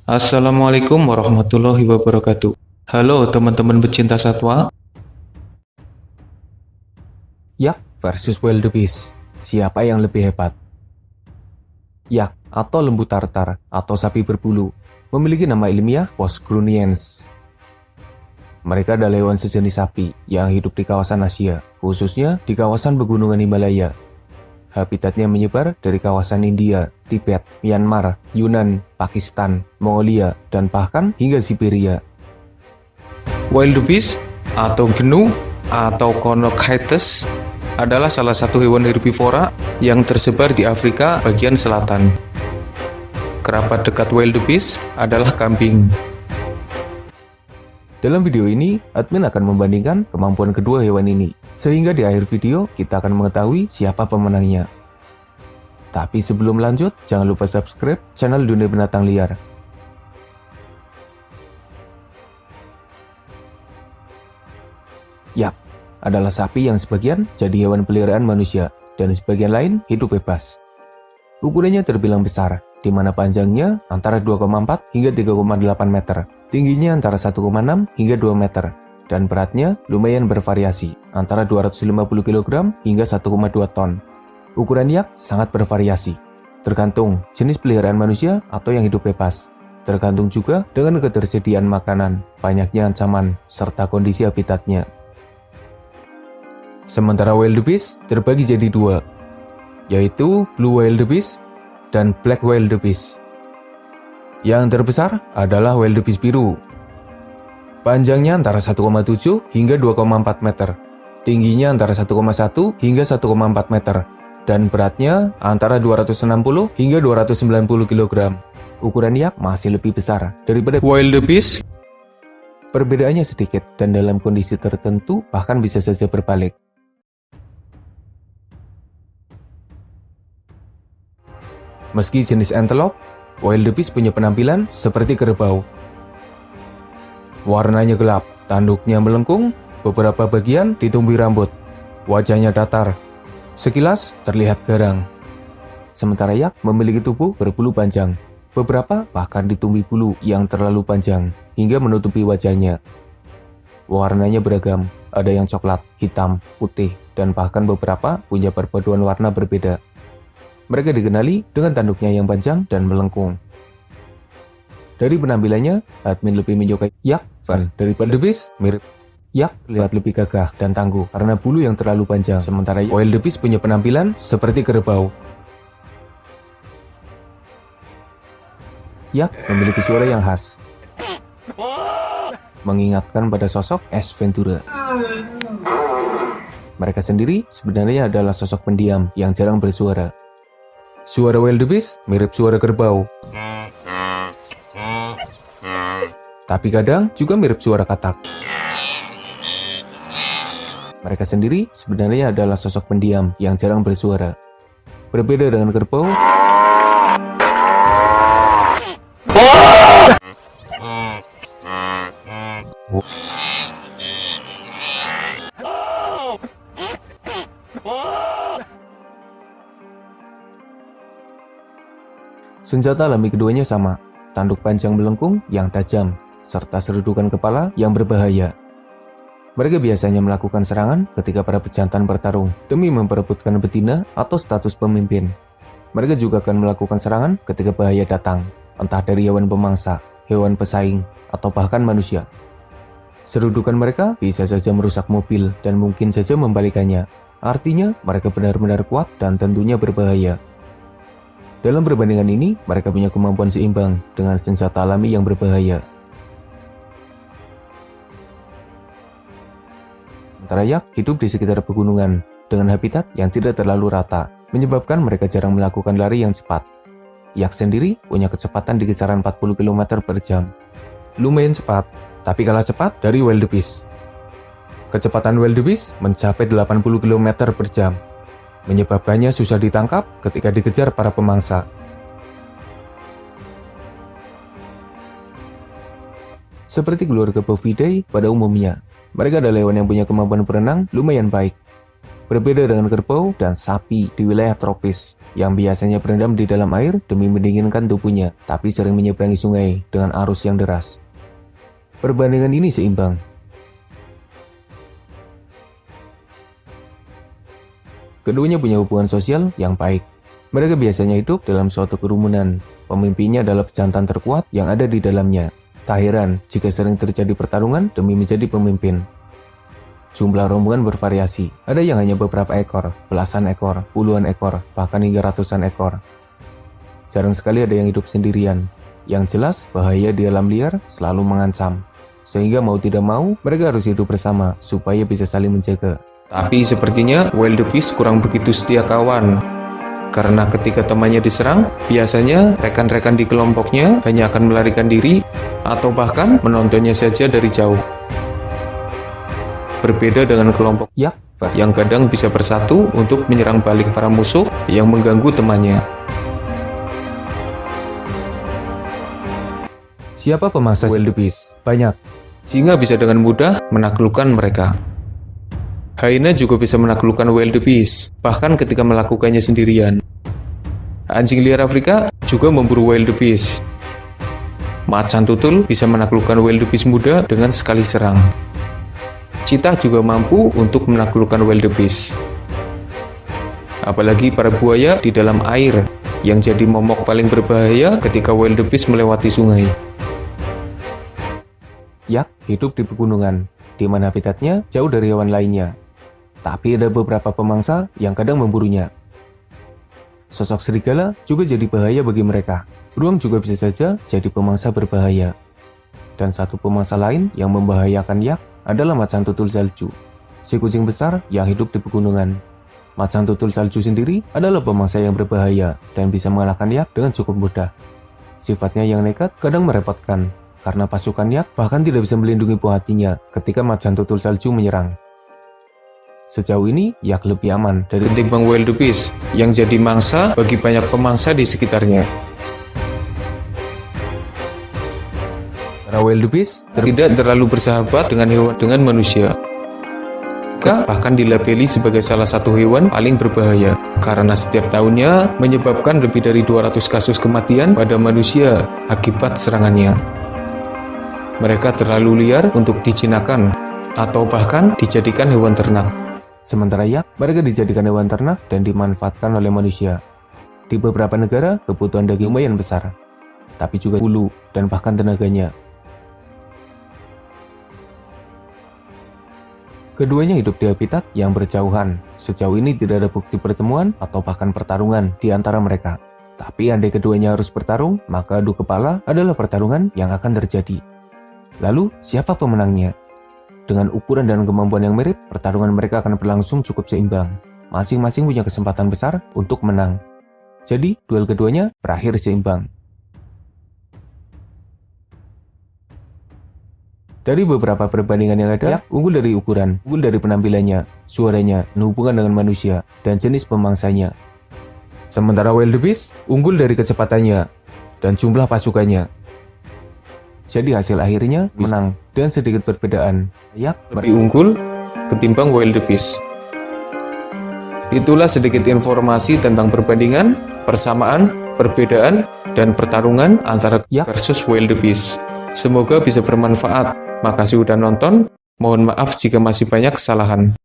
Assalamualaikum warahmatullahi wabarakatuh. Halo teman-teman pecinta satwa. Yak versus wildebeest. Siapa yang lebih hebat? Yak atau lembu tartar atau sapi berbulu memiliki nama ilmiah Phosgonians. Mereka adalah hewan sejenis sapi yang hidup di kawasan Asia, khususnya di kawasan pegunungan Himalaya. Habitatnya menyebar dari kawasan India, Tibet, Myanmar, Yunan, Pakistan, Mongolia, dan bahkan hingga Siberia. Wildebeest atau gnu atau Conochaetes adalah salah satu hewan herbivora yang tersebar di Afrika bagian selatan. Kerabat dekat wildebeest adalah kambing. Dalam video ini, admin akan membandingkan kemampuan kedua hewan ini, sehingga di akhir video kita akan mengetahui siapa pemenangnya. Tapi sebelum lanjut, jangan lupa subscribe channel Dunia Binatang Liar. Yak adalah sapi yang sebagian jadi hewan peliharaan manusia, dan sebagian lain hidup bebas. Ukurannya terbilang besar, di mana panjangnya antara 2,4 hingga 3,8 meter, tingginya antara 1,6 hingga 2 meter, dan beratnya lumayan bervariasi, antara 250 kg hingga 1,2 ton. Ukuran yak sangat bervariasi, tergantung jenis peliharaan manusia atau yang hidup bebas. Tergantung juga dengan ketersediaan makanan, banyaknya ancaman, serta kondisi habitatnya. Sementara wildebeest terbagi jadi dua, yaitu blue wildebeest dan black wildebeest. Yang terbesar adalah wildebeest biru. Panjangnya antara 1,7 hingga 2,4 meter, tingginya antara 1,1 hingga 1,4 meter, dan beratnya antara 260 hingga 290 kg. Ukuran yak masih lebih besar daripada wildebeest. Perbedaannya sedikit, dan dalam kondisi tertentu bahkan bisa saja berbalik. Meski jenis antelope, wildebeest punya penampilan seperti kerbau. Warnanya gelap, tanduknya melengkung, beberapa bagian ditumbuhi rambut, wajahnya datar, sekilas terlihat garang. Sementara yak memiliki tubuh berbulu panjang, beberapa bahkan ditumbuhi bulu yang terlalu panjang hingga menutupi wajahnya. Warnanya beragam, ada yang coklat, hitam, putih, dan bahkan beberapa punya perpaduan warna berbeda. Mereka dikenali dengan tanduknya yang panjang dan melengkung. Dari penampilannya, admin lebih menyukai yak daripada wildebeest. Mirip yak terlihat lebih gagah dan tangguh karena bulu yang terlalu panjang, sementara wildebeest punya penampilan seperti kerbau. Yak memiliki suara yang khas, mengingatkan pada sosok Ace Ventura. Mereka sendiri sebenarnya adalah sosok pendiam yang jarang bersuara. Suara wildebeest mirip suara kerbau, tapi kadang juga mirip suara katak. Mereka sendiri sebenarnya adalah sosok pendiam yang jarang bersuara. Berbeda dengan kerbau, senjata alami keduanya sama, tanduk panjang melengkung yang tajam, serta serudukan kepala yang berbahaya. Mereka biasanya melakukan serangan ketika para pejantan bertarung demi memperebutkan betina atau status pemimpin. Mereka juga akan melakukan serangan ketika bahaya datang, entah dari hewan pemangsa, hewan pesaing, atau bahkan manusia. Serudukan mereka bisa saja merusak mobil dan mungkin saja membalikannya. Artinya, mereka benar-benar kuat dan tentunya berbahaya. Dalam perbandingan ini, mereka punya kemampuan seimbang dengan senjata alami yang berbahaya. Sementara yak hidup di sekitar pegunungan dengan habitat yang tidak terlalu rata, menyebabkan mereka jarang melakukan lari yang cepat. Yak sendiri punya kecepatan di kisaran 40 km per jam. Lumayan cepat, tapi kalah cepat dari wildebeest. Kecepatan wildebeest mencapai 80 km per jam. Menyebabkannya susah ditangkap ketika dikejar para pemangsa. Seperti keluarga Bovidae pada umumnya, mereka adalah hewan yang punya kemampuan berenang lumayan baik. Berbeda dengan kerbau dan sapi di wilayah tropis, yang biasanya berendam di dalam air demi mendinginkan tubuhnya, tapi sering menyeberangi sungai dengan arus yang deras. Perbandingan ini seimbang. Keduanya punya hubungan sosial yang baik. Mereka biasanya hidup dalam suatu kerumunan. Pemimpinnya adalah pejantan terkuat yang ada di dalamnya. Tak heran jika sering terjadi pertarungan demi menjadi pemimpin. Jumlah rombongan bervariasi. Ada yang hanya beberapa ekor, belasan ekor, puluhan ekor, bahkan hingga ratusan ekor. Jarang sekali ada yang hidup sendirian. Yang jelas, bahaya di alam liar selalu mengancam. Sehingga mau tidak mau, mereka harus hidup bersama supaya bisa saling menjaga. Tapi sepertinya wildebeest kurang begitu setia kawan. Karena ketika temannya diserang, biasanya rekan-rekan di kelompoknya hanya akan melarikan diri atau bahkan menontonnya saja dari jauh. Berbeda dengan kelompok yak yang kadang bisa bersatu untuk menyerang balik para musuh yang mengganggu temannya. Siapa pemangsa wildebeest? Banyak. Singa bisa dengan mudah menaklukkan mereka. Hyena juga bisa menaklukkan wildebeest, bahkan ketika melakukannya sendirian. Anjing liar Afrika juga memburu wildebeest. Macan tutul bisa menaklukkan wildebeest muda dengan sekali serang. Cheetah juga mampu untuk menaklukkan wildebeest. Apalagi para buaya di dalam air, yang jadi momok paling berbahaya ketika wildebeest melewati sungai. Yak hidup di pegunungan, di mana habitatnya jauh dari hewan lainnya. Tapi ada beberapa pemangsa yang kadang memburunya. Sosok serigala juga jadi bahaya bagi mereka. Beruang juga bisa saja jadi pemangsa berbahaya. Dan satu pemangsa lain yang membahayakan yak adalah macan tutul salju, si kucing besar yang hidup di pegunungan. Macan tutul salju sendiri adalah pemangsa yang berbahaya dan bisa mengalahkan yak dengan cukup mudah. Sifatnya yang nekat kadang merepotkan, karena pasukan yak bahkan tidak bisa melindungi buah hatinya ketika macan tutul salju menyerang. Sejauh ini, yak lebih aman dari ketimbang wildebeest yang jadi mangsa bagi banyak pemangsa di sekitarnya. Karena wildebeest tidak terlalu bersahabat dengan hewan dengan manusia. Mereka bahkan dilabeli sebagai salah satu hewan paling berbahaya karena setiap tahunnya menyebabkan lebih dari 200 kasus kematian pada manusia akibat serangannya. Mereka terlalu liar untuk dijinakkan atau bahkan dijadikan hewan ternak. Sementara yak, mereka dijadikan hewan ternak dan dimanfaatkan oleh manusia. Di beberapa negara, kebutuhan daging lumayan besar, tapi juga bulu dan bahkan tenaganya. Keduanya hidup di habitat yang berjauhan. Sejauh ini tidak ada bukti pertemuan atau bahkan pertarungan di antara mereka. Tapi andai keduanya harus bertarung, maka adu kepala adalah pertarungan yang akan terjadi. Lalu, siapa pemenangnya? Dengan ukuran dan kemampuan yang mirip, pertarungan mereka akan berlangsung cukup seimbang. Masing-masing punya kesempatan besar untuk menang. Jadi, duel keduanya berakhir seimbang. Dari beberapa perbandingan yang ada, yak unggul dari ukuran, unggul dari penampilannya, suaranya, dan hubungan dengan manusia, dan jenis pemangsanya. Sementara wildebeest unggul dari kecepatannya dan jumlah pasukannya. Jadi hasil akhirnya menang, dan sedikit perbedaan. Yak lebih unggul ketimbang wildebeest. Itulah sedikit informasi tentang perbandingan, persamaan, perbedaan, dan pertarungan antara yak versus wildebeest. Semoga bisa bermanfaat. Makasih udah nonton, mohon maaf jika masih banyak kesalahan.